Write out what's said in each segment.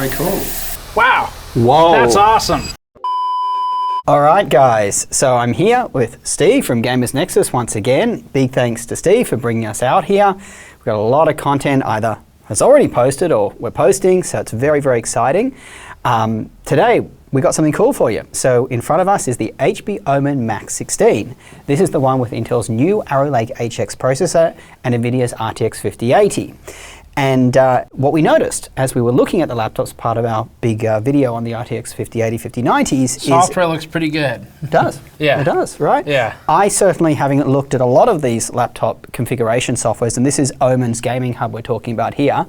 Very cool. Wow. Whoa. That's awesome. All right, guys. So I'm here with Steve from Gamers Nexus once again. Big thanks to Steve for bringing us out here. We've got a lot of content either has already posted or we're posting, so it's very, very exciting. Today, we got something cool for you. So in front of us is the HP OMEN Max 16. This is the one with Intel's new Arrow Lake HX processor and NVIDIA's RTX 5080. And what we noticed as we were looking at the laptops, part of our big video on the RTX 5080, 5090s Software looks pretty good. It does. Yeah. It does, right? Yeah. I certainly, having looked at a lot of these laptop configuration softwares, and this is OMEN's Gaming Hub we're talking about here,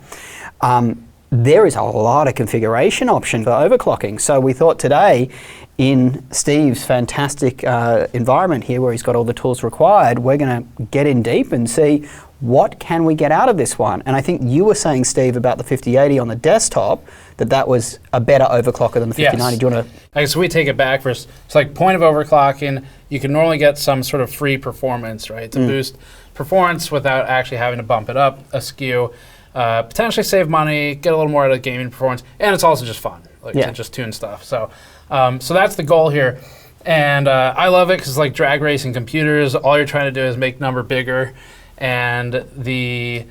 there is a lot of configuration option for overclocking. So we thought today, in Steve's fantastic environment here where he's got all the tools required, we're going to get in deep and see what can we get out of this one. And I think you were saying, Steve, about the 5080 on the desktop, that was a better overclocker than the 5090. Yes. Do you want to? Okay, so we take it back first. It's like point of overclocking. You can normally get some sort of free performance, right, to boost performance without actually having to bump it up a SKU. Potentially save money, get a little more out of gaming performance, and it's also just fun, like to just tune stuff. So, so that's the goal here, and I love it because it's like drag racing computers. All you're trying to do is make number bigger, and the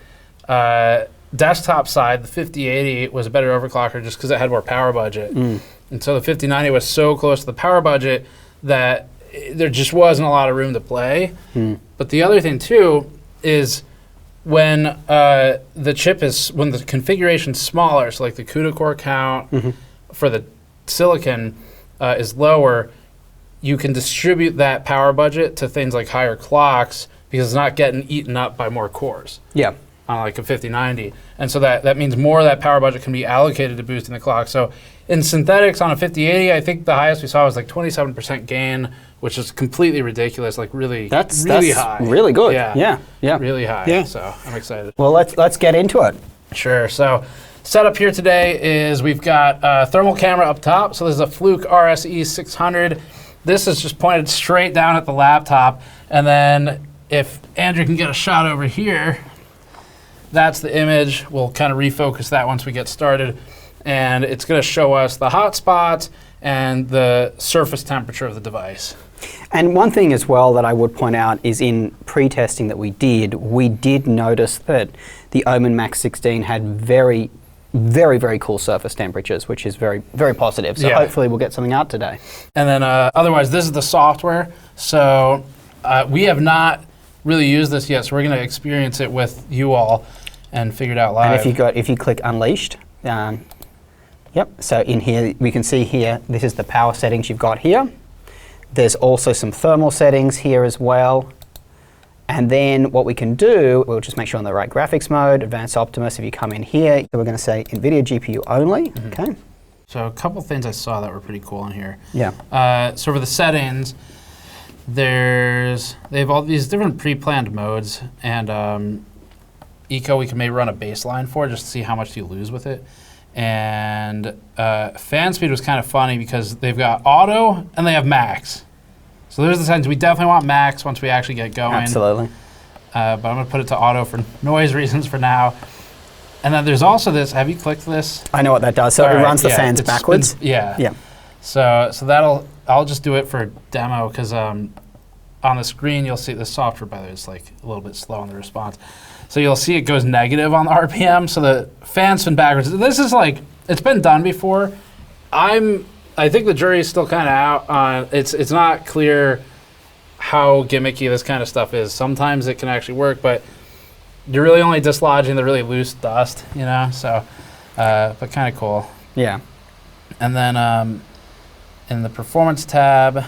desktop side, the 5080 was a better overclocker just because it had more power budget, and so the 5090 was so close to the power budget that there just wasn't a lot of room to play. But the other thing too is when the chip is, when the configuration's smaller, so like the CUDA core count for the silicon is lower, you can distribute that power budget to things like higher clocks because it's not getting eaten up by more cores. Yeah. On like a 5090. And so that means more of that power budget can be allocated to boosting the clock. So in synthetics on a 5080, I think the highest we saw was like 27% gain, which is completely ridiculous, like really high. Really good. Yeah. Yeah. Really high. Yeah. So I'm excited. Well, let's get into it. Sure. So setup here today is we've got a thermal camera up top. So this is a Fluke RSE 600. This is just pointed straight down at the laptop. And then if Andrew can get a shot over here, that's the image. We'll kind of refocus that once we get started. And it's going to show us the hot spots and the surface temperature of the device. And one thing as well that I would point out is in pre-testing that we did notice that the OMEN Max 16 had very, very, very cool surface temperatures, which is very, very positive. So hopefully we'll get something out today. And then otherwise, this is the software. So we have not really used this yet, so we're going to experience it with you all and figure it out live. And if you click Unleashed, so in here, we can see here, this is the power settings you've got here. There's also some thermal settings here as well. And then what we can do, we'll just make sure on the right graphics mode, Advanced Optimus, if you come in here, so we're going to say NVIDIA GPU only, okay? So a couple things I saw that were pretty cool in here. Yeah. So for the settings, they have all these different pre-planned modes, and Eco we can maybe run a baseline for just to see how much you lose with it. And fan speed was kind of funny because they've got auto and they have max. So there's the settings. We definitely want max once we actually get going. Absolutely. But I'm going to put it to auto for noise reasons for now. And then there's also this. Have you clicked this? I know what that does. So it runs the fans backwards. Yeah. So I'll just do it for demo because on the screen you'll see the software, by the way, it's like a little bit slow in the response. So you'll see it goes negative on the RPM, so the fans spin backwards. This is like, it's been done before. I think the jury's still kind of out on, it's not clear how gimmicky this kind of stuff is. Sometimes it can actually work, but you're really only dislodging the really loose dust, you know, so, but kind of cool. Yeah. And then in the performance tab,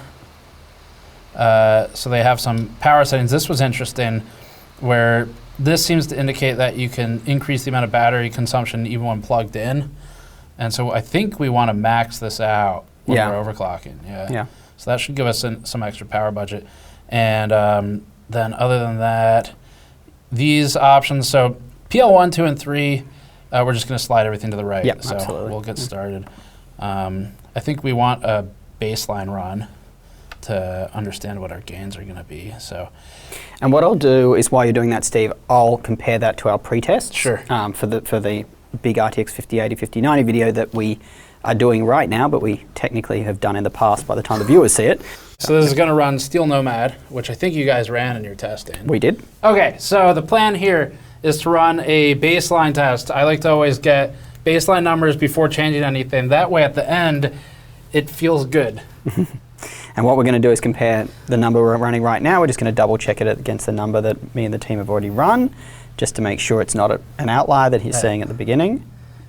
so they have some power settings. This was interesting, where this seems to indicate that you can increase the amount of battery consumption even when plugged in. And so I think we want to max this out when we're overclocking. Yeah. So that should give us some extra power budget. And then other than that, these options, so PL1, 2, and 3, we're just going to slide everything to the right. Yep, so absolutely. We'll get started. I think we want a baseline run to understand what our gains are going to be. So, and what I'll do is, while you're doing that, Steve, I'll compare that to our pre-tests. Sure. For the big RTX 5080, 5090 video that we are doing right now, but we technically have done in the past by the time the viewers see it. So this is going to run Steel Nomad, which I think you guys ran in your testing. We did. Okay, so the plan here is to run a baseline test. I like to always get baseline numbers before changing anything. That way at the end, it feels good. And what we're going to do is compare the number we're running right now. We're just going to double check it against the number that me and the team have already run, just to make sure it's not an outlier that he's seeing at the beginning.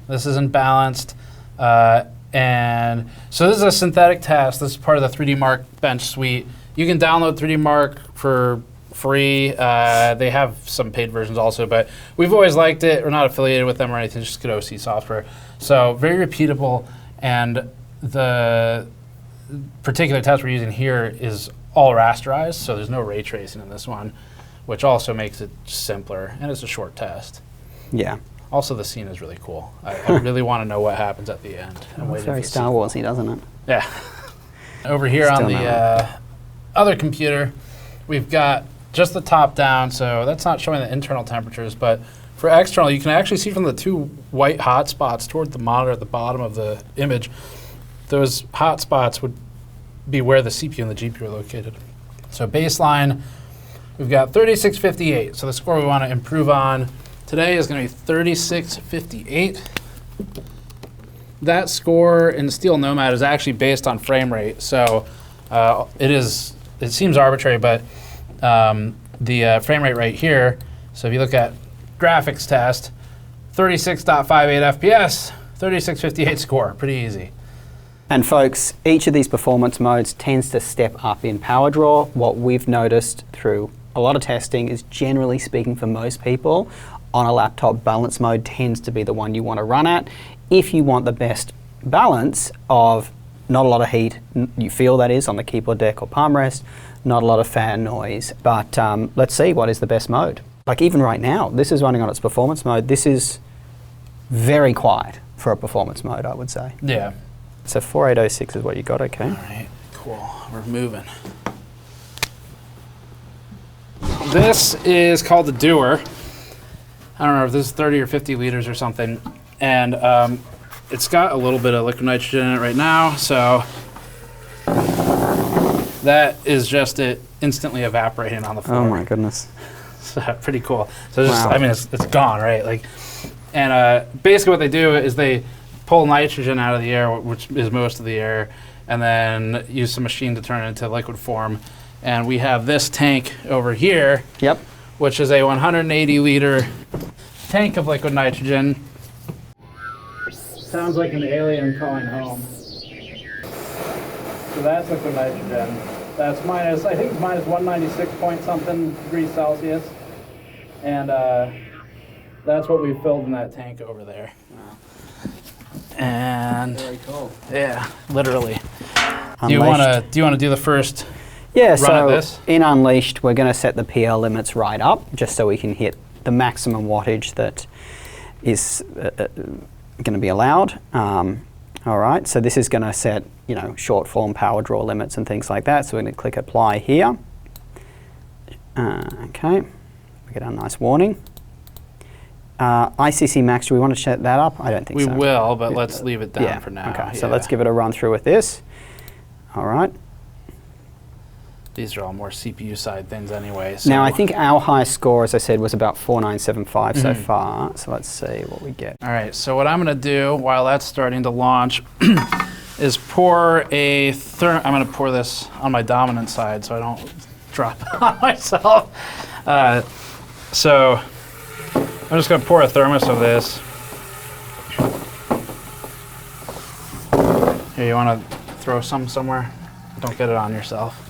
This isn't balanced. And so this is a synthetic test. This is part of the 3D Mark bench suite. You can download 3D Mark for free. They have some paid versions also, but we've always liked it. We're not affiliated with them or anything, just good OC software. So very repeatable, and the particular test we're using here is all rasterized, so there's no ray tracing in this one, which also makes it simpler, and it's a short test. Yeah. Also, the scene is really cool. I really want to know what happens at the end. It's very Star Warsy, doesn't it? Yeah. Over here on the other computer, we've got just the top down, so that's not showing the internal temperatures, but for external, you can actually see from the two white hot spots toward the monitor at the bottom of the image, those hot spots would be where the CPU and the GPU are located. So baseline, we've got 3658. So the score we want to improve on today is going to be 3658. That score in Steel Nomad is actually based on frame rate. So it seems arbitrary, but the frame rate right here, so if you look at graphics test, 36.58 FPS, 3658 score, pretty easy. And folks, each of these performance modes tends to step up in power draw. What we've noticed through a lot of testing is, generally speaking, for most people, on a laptop, balance mode tends to be the one you want to run at. If you want the best balance of not a lot of heat, you feel that is, on the keyboard deck or palm rest, not a lot of fan noise, but let's see what is the best mode. Like even right now, this is running on its performance mode. This is very quiet for a performance mode, I would say. Yeah. So 4806 is what you got, okay. All right, cool, we're moving. This is called the Doer. I don't know if this is 30 or 50 liters or something. And it's got a little bit of liquid nitrogen in it right now, so that is just it instantly evaporating on the floor. Oh my goodness. So pretty cool. So just, I mean, it's gone, right? Like, and basically what they do is they pull nitrogen out of the air, which is most of the air, and then use some machine to turn it into liquid form. And we have this tank over here, which is a 180 liter tank of liquid nitrogen. Sounds like an alien calling home. So that's liquid nitrogen. That's minus, I think it's minus 196 point something degrees Celsius. And that's what we filled in that tank over there. And very cool. Yeah, literally. Do you want to do the first run so of this? In Unleashed, we're going to set the PL limits right up, just so we can hit the maximum wattage that is going to be allowed. All right, so this is going to set, you know, short form power draw limits and things like that. So we're going to click apply here. Okay, we get a nice warning. ICC max, do we want to set that up? I don't think so. We will, but let's leave it down for now. Okay, so let's give it a run through with this. All right. These are all more CPU side things anyway. So. Now I think our highest score, as I said, was about 4975 so far. So let's see what we get. All right, so what I'm going to do while that's starting to launch is pour a I'm going to pour this on my dominant side so I don't drop it on myself. So I'm just going to pour a thermos of this. Here, you want to throw some somewhere? Don't get it on yourself.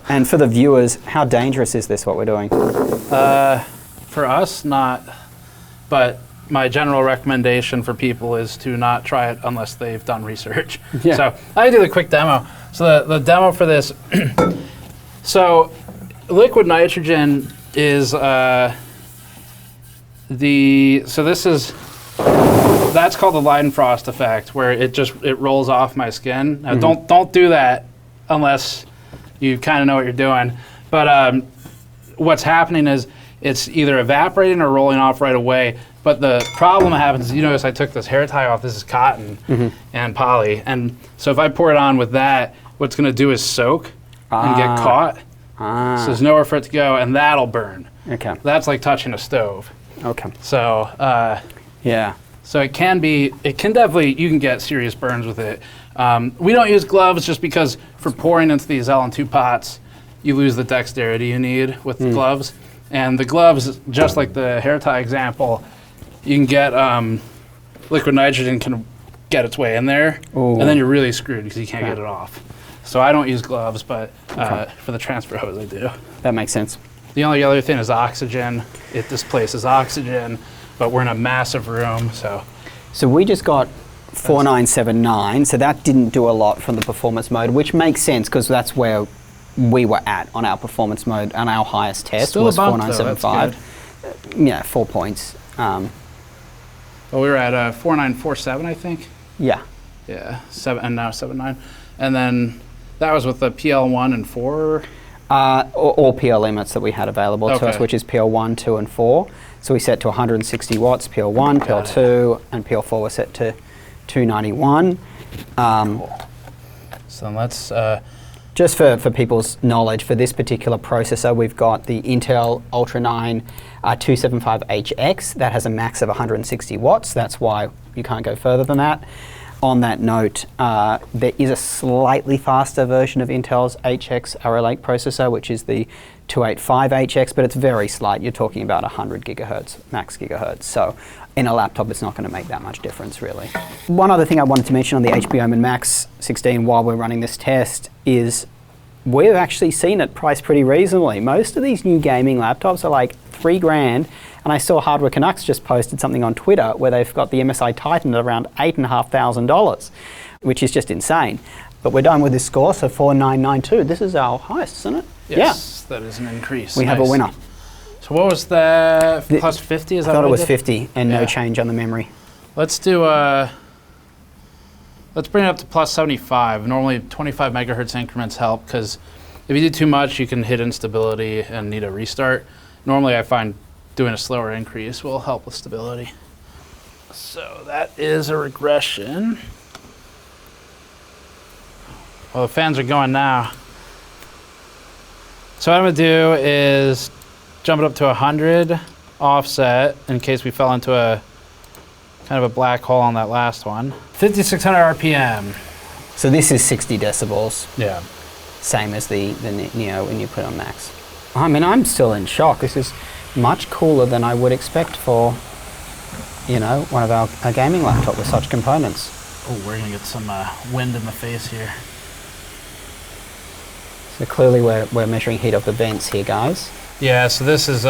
And for the viewers, how dangerous is this, what we're doing? For us, not. But my general recommendation for people is to not try it unless they've done research. Yeah. So I did a quick demo. So the demo for this, so liquid nitrogen is that's called the Leidenfrost effect, where it rolls off my skin. Now don't do that unless you kind of know what you're doing. But what's happening is it's either evaporating or rolling off right away. But the problem happens, you notice I took this hair tie off. This is cotton and poly. And so if I pour it on with that, what's going to do is soak and get caught. So there's nowhere for it to go, and that'll burn. Okay. That's like touching a stove. Okay. So yeah. So it can definitely, you can get serious burns with it. We don't use gloves just because for pouring into these LN2 pots, you lose the dexterity you need with the gloves. And the gloves, just like the hair tie example, you can get liquid nitrogen can get its way in there, and then you're really screwed because you can't get it off. So I don't use gloves, but for the transfer hose I do. That makes sense. The only other thing is oxygen. It displaces oxygen, but we're in a massive room, so. So we just got 4979, so that didn't do a lot from the performance mode, which makes sense because that's where we were at on our performance mode, and our highest test was 4975. Yeah, 4 points. Well, we were at 4947, I think. Yeah. Yeah, and now 79. And then that was with the PL1 and 4? All PL limits that we had available to us, which is PL1, 2, and 4. So we set to 160 watts, PL1, PL2, and PL4 was set to 291. Cool. So let's... Just for people's knowledge, for this particular processor, we've got the Intel Ultra 9 275HX. That has a max of 160 watts. That's why you can't go further than that. On that note, there is a slightly faster version of Intel's HX Arrow Lake processor, which is the 285HX, but it's very slight. You're talking about 100 gigahertz, max gigahertz. So in a laptop, it's not going to make that much difference, really. One other thing I wanted to mention on the HP OMEN Max 16 while we're running this test is we've actually seen it priced pretty reasonably. Most of these new gaming laptops are like $3,000, and I saw Hardware Canucks just posted something on Twitter where they've got the MSI Titan at around $8,500, which is just insane. But we're done with this score, so 4992. This is our highest, isn't it? Yes, that is an increase. We have a winner. So what was the plus 50? Is that I thought it was 50 and no change on the memory. Let's do let's bring it up to plus 75. Normally 25 megahertz increments help because if you do too much, you can hit instability and need a restart. Normally I find doing a slower increase will help with stability. So that is a regression. Well, the fans are going now. So what I'm gonna do is jump it up to 100 offset in case we fell into a kind of a black hole on that last one. 5,600 RPM. So this is 60 decibels. Yeah. Same as the Neo when you put on max. I mean, I'm still in shock. This is much cooler than I would expect for, you know, one of our gaming laptop with such components. Oh, we're gonna get some wind in the face here. So clearly we're measuring heat of the vents here, guys. Yeah, so this is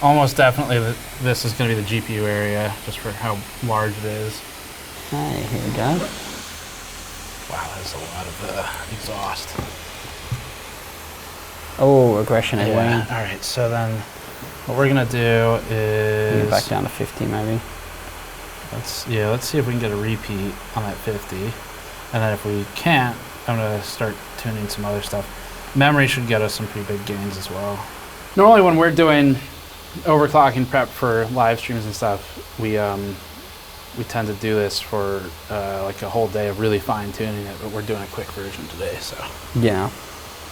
almost definitely this is going to be the GPU area, just for how large it is. Hey, here we go. Wow, that's a lot of exhaust. Oh, regression away. Yeah. All right, so then what we're going to do is... Back down to 50 maybe. Let's see if we can get a repeat on that 50. And then if we can't, I'm going to start tuning some other stuff. Memory should get us some pretty big gains as well. Normally when we're doing overclocking prep for live streams and stuff, we tend to do this for like a whole day of really fine tuning it, but we're doing a quick version today, so. Yeah,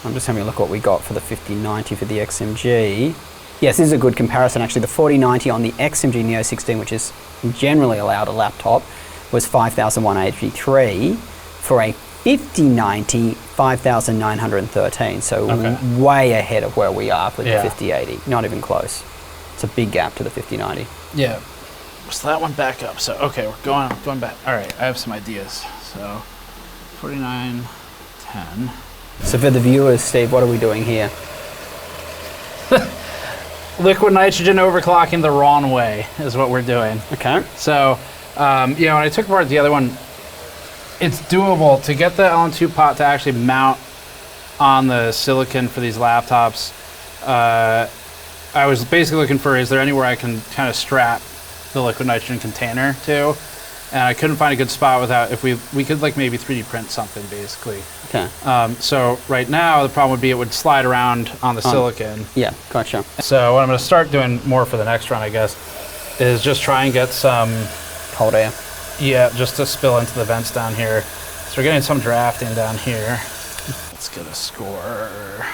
I'm just having a look at what we got for the 5090 for the XMG. Yes, this is a good comparison actually. The 4090 on the XMG Neo 16, which is generally allowed a laptop, was 5,183. For a 5090, 5,913. So way ahead of where we are with the 5080. Not even close. It's a big gap to the 5090. Yeah. So that one back up. So okay, we're going back. All right, I have some ideas. So 4910. So for the viewers, Steve, what are we doing here? Liquid nitrogen overclocking the wrong way is what we're doing. Okay. So when I took apart the other one, it's doable to get the LN2 pot to actually mount on the silicon for these laptops. I was basically looking for, is there anywhere I can kind of strap the liquid nitrogen container to? And I couldn't find a good spot without, if we could like maybe 3D print something basically. Okay. So right now the problem would be it would slide around on the silicon. Yeah, gotcha. So what I'm going to start doing more for the next run, I guess, is just try and get some Cold air. Yeah, just to spill into the vents down here. So we're getting some drafting down here. Let's get a score.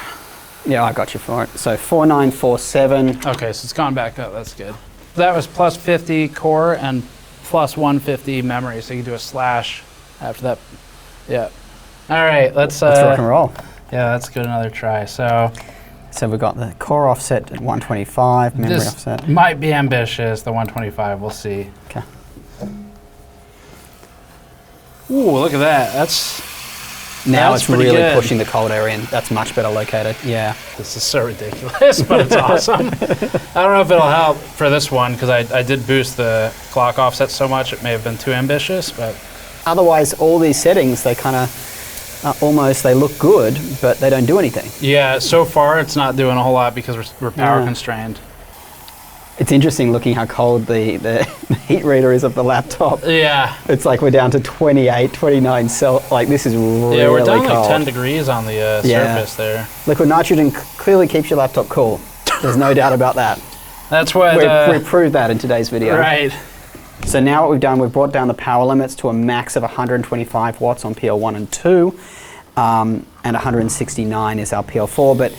Yeah, I got you for it. So 4947. Okay, so it's gone back up. That's good. That was plus 50 core and plus 150 memory. So you can do a slash after that. Yeah. All right, let's rock and roll. Yeah, let's give it another try. So we've got the core offset at 125, memory this offset. might be ambitious, the 125. We'll see. Okay. Ooh, look at that. Now That's it's really good. pushing the cold air in. That's much better located. Yeah. This is so ridiculous, but it's awesome. I don't know if it'll help for this one because I did boost the clock offset so much it may have been too ambitious, but Otherwise, all these settings, they kind of almost, they look good, but they don't do anything. yeah, so far it's not doing a whole lot because we're power Yeah. constrained. It's interesting looking how cold the heat reader is of the laptop. Yeah. It's like we're down to 28, 29 Celsius. Like this is really Yeah, we're down cold. like 10 degrees on the Yeah. surface there. Liquid nitrogen clearly keeps your laptop cool. There's no doubt about that. That's what... We proved that in today's video. right. So now what we've done, we've brought down the power limits to a max of 125 watts on PL1 and 2, and 169 is our PL4, but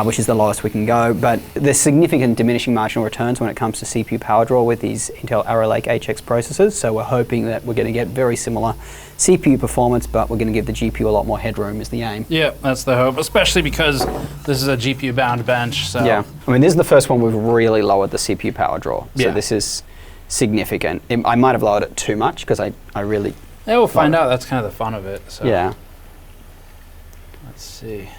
which is the lowest we can go. But there's significant diminishing marginal returns when it comes to CPU power draw with these Intel Arrow Lake HX processors. So we're hoping that we're going to get very similar CPU performance, but we're going to give the GPU a lot more headroom is the aim. Yeah, that's the hope, especially because this is a GPU-bound bench. So Yeah, I mean, this is the first one we've really lowered the CPU power draw. So Yeah. this is significant. I might have lowered it too much because I really... Yeah, we'll find out. That's kind of the fun of it. So Yeah. let's see.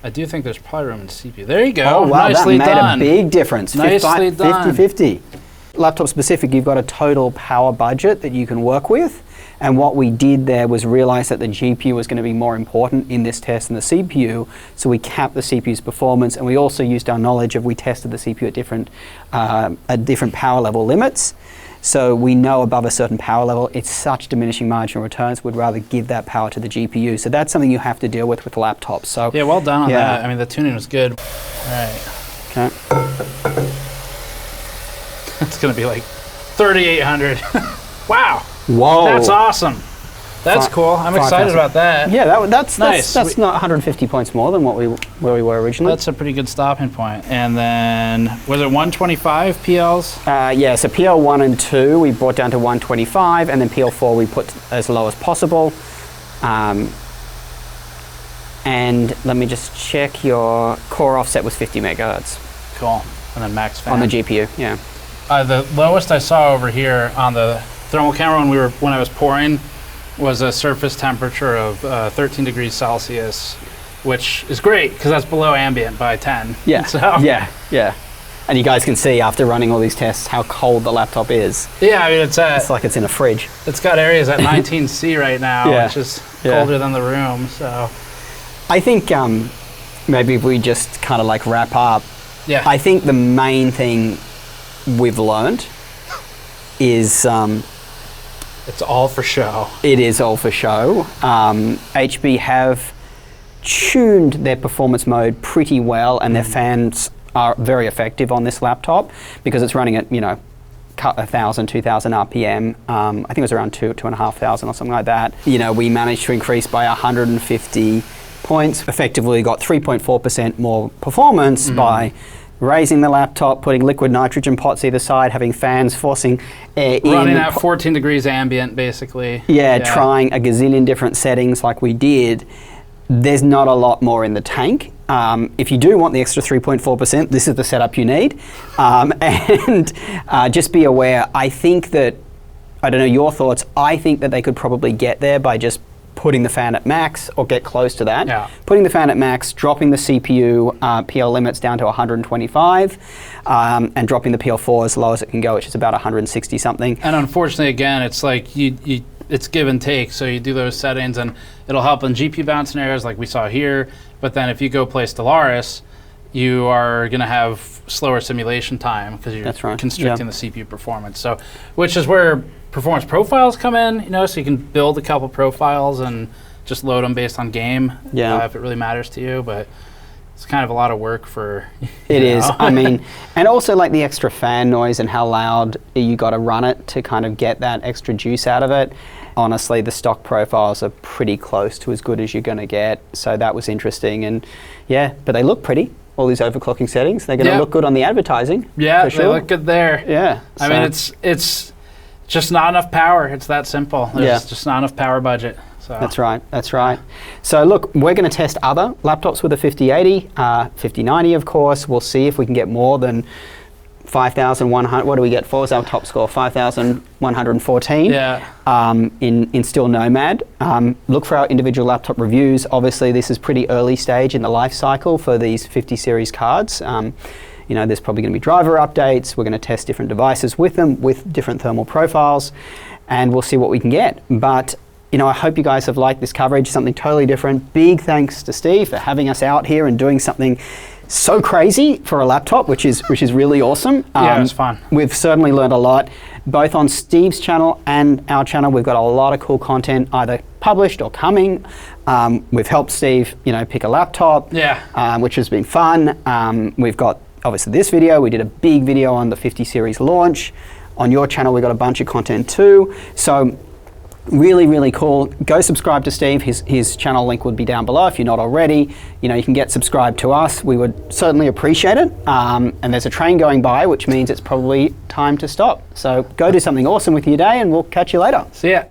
I do think there's probably room in CPU. There you go. Oh, wow, Nicely that made done. a big difference. Nicely done. 50-50. Laptop specific, you've got a total power budget that you can work with. And what we did there was realize that the GPU was going to be more important in this test than the CPU. So we capped the CPU's performance, and we also used our knowledge of we tested the CPU at different power level limits. So we know above a certain power level, it's such diminishing marginal returns, we'd rather give that power to the GPU. So that's something you have to deal with laptops. So Yeah, well done on Yeah. that. I mean, the tuning was good. All right. okay. It's going to be like 3,800. Wow. Whoa. That's awesome. That's Fi- cool. I'm excited 5,000. about that. Yeah, that's Nice. That's not 150 points more than where we were originally. That's a pretty good stopping point. And then, was it 125 PLs? Yeah, so PL1 and 2 we brought down to 125, and then PL4 we put as low as possible. And let me just check, your core offset was 50 megahertz Cool. And then max fan. on the GPU. Yeah. The lowest I saw over here on the thermal camera when I was pouring was a surface temperature of 13 degrees Celsius, which is great because that's below ambient by 10. Yeah. So, Yeah. And you guys can see after running all these tests how cold the laptop is. Yeah, I mean, it's like it's in a fridge. it's got areas at 19C right now, Yeah. which is Yeah. colder than the room. So I think maybe if we just kind of like wrap up, yeah, I think the main thing we've learned is it's all for show. it is all for show. HB have tuned their performance mode pretty well, and their fans are very effective on this laptop because it's running at 1,000, 2,000 RPM. I think it was around 2,500 or something like that. We managed to increase by 150 points. Effectively got 3.4% more performance by raising the laptop, putting liquid nitrogen pots either side, having fans forcing air in. Running at 14 degrees ambient, basically. Yeah, trying a gazillion different settings like we did. There's not a lot more in the tank. If you do want the extra 3.4%, this is the setup you need. And just be aware, I think that, I don't know your thoughts, I think that they could probably get there by just putting the fan at max or get close to that. Yeah. Putting the fan at max, dropping the CPU PL limits down to 125, and dropping the PL4 as low as it can go, which is about 160 something. And unfortunately, again, it's like it's give and take. So you do those settings, and it'll help in GPU bound scenarios like we saw here. But then if you go play Stellaris, you are going to have slower simulation time because you're That's right. constricting the CPU performance. So, which is where performance profiles come in. So you can build a couple profiles and just load them based on game. Yeah. If it really matters to you, but. it's kind of a lot of work for. It is. I mean, and also like the extra fan noise and how loud you got to run it to kind of get that extra juice out of it. Honestly, the stock profiles are pretty close to as good as you're going to get. So that was interesting. And yeah, but they look pretty. All these overclocking settings, they're going to look good on the advertising. Yeah, for sure. They look good there. Yeah. I mean, it's just not enough power. It's that simple. There's just not enough power budget. So. That's right. That's right. So look, we're going to test other laptops with a 5080, 5090, of course. We'll see if we can get more than 5,100. What do we get for? Is our top score 5,114? Yeah. In still Nomad. Look for our individual laptop reviews. Obviously, this is pretty early stage in the life cycle for these 50 series cards. You know, there's probably going to be driver updates. We're going to test different devices with them, with different thermal profiles, and we'll see what we can get. But you know, I hope you guys have liked this coverage, something totally different. Big thanks to Steve for having us out here and doing something so crazy for a laptop, which is really awesome. Yeah, it was fun. We've certainly learned a lot, both on Steve's channel and our channel. We've got a lot of cool content either published or coming. We've helped Steve, you know, pick a laptop, which has been fun. We've got obviously this video. We did a big video on the 50 series launch. On your channel, we've got a bunch of content too. So really, really cool. Go subscribe to Steve. His channel link would be down below if you're not already. You know, you can get subscribed to us. We would certainly appreciate it. And there's a train going by, which means it's probably time to stop. So go do something awesome with your day, and we'll catch you later. See ya.